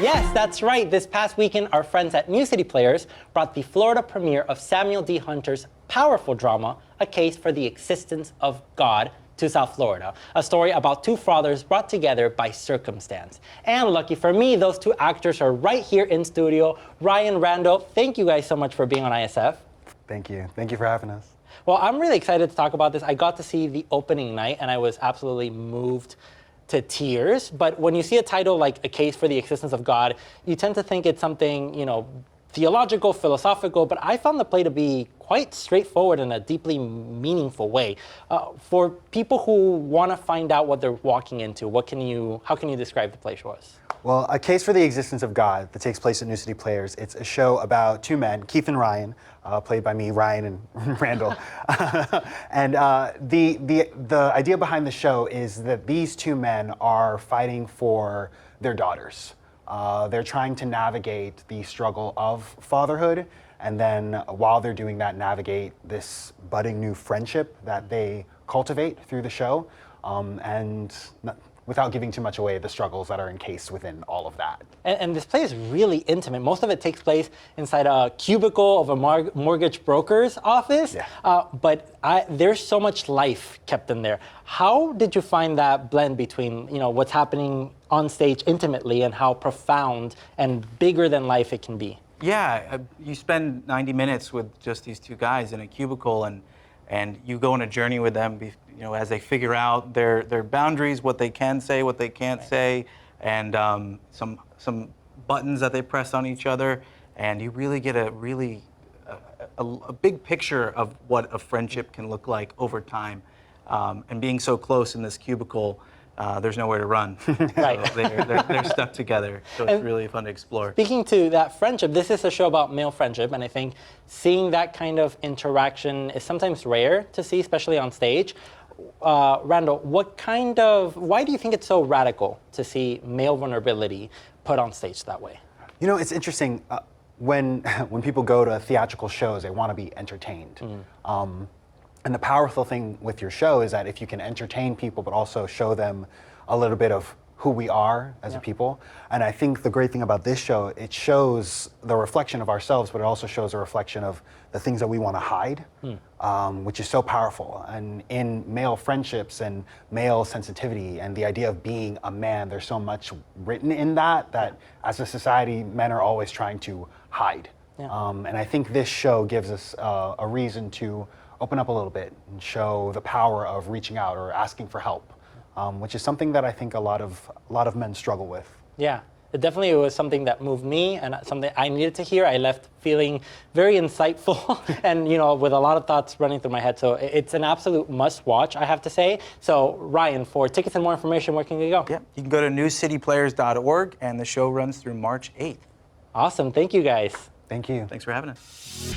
Yes, that's right. This past weekend, our friends at New City Players brought the Florida premiere of Samuel D. Hunter's powerful drama, A Case for the Existence of God, to South Florida, a story about two fathers brought together by circumstance. And lucky for me, those two actors are right here in studio. Ryan, Randall, thank you guys so much for being on ISF. Thank you. Thank you for having us. Well, I'm really excited to talk about this. I got to see the opening night, and I was absolutely moved to tears. But when you see a title like A Case for the Existence of God, you tend to think it's something, theological, philosophical, but I found the play to be quite straightforward in a deeply meaningful way. For people who want to find out what they're walking into, how can you describe the play to us? Well, A Case for the Existence of God that takes place at New City Players. It's a show about two men, Keith and Ryan, played by me, Ryan and Randall. And the idea behind the show is that these two men are fighting for their daughters. They're trying to navigate the struggle of fatherhood, and then while they're doing that, navigate this budding new friendship that they cultivate through the show, without giving too much away, the struggles that are encased within all of that. And this play is really intimate. Most of it takes place inside a cubicle of a mortgage broker's office, but there's so much life kept in there. How did you find that blend between what's happening on stage intimately and how profound and bigger than life it can be? Yeah, you spend 90 minutes with just these two guys in a cubicle, and you go on a journey with them, as they figure out their boundaries, what they can say, what they can't say, and some buttons that they press on each other, and you really get a big picture of what a friendship can look like over time, and being so close in this cubicle. There's nowhere to run. Right. So they're stuck together. So it's really fun to explore. Speaking to that friendship, this is a show about male friendship, and I think seeing that kind of interaction is sometimes rare to see, especially on stage. Randall, why do you think it's so radical to see male vulnerability put on stage that way? It's interesting. When people go to theatrical shows, they want to be entertained. And the powerful thing with your show is that if you can entertain people, but also show them a little bit of who we are as a people. And I think the great thing about this show, it shows the reflection of ourselves, but it also shows a reflection of the things that we want to hide, which is so powerful. And in male friendships and male sensitivity and the idea of being a man, there's so much written in that as a society, men are always trying to hide. And I think this show gives us a reason to open up a little bit and show the power of reaching out or asking for help, which is something that I think a lot of men struggle with. Yeah, it definitely was something that moved me and something I needed to hear. I left feeling very insightful and with a lot of thoughts running through my head. So it's an absolute must watch, I have to say. So Ryan, for tickets and more information, where can we go? Yeah, you can go to newcityplayers.org, and the show runs through March 8th. Awesome, thank you guys. Thank you. Thanks for having us.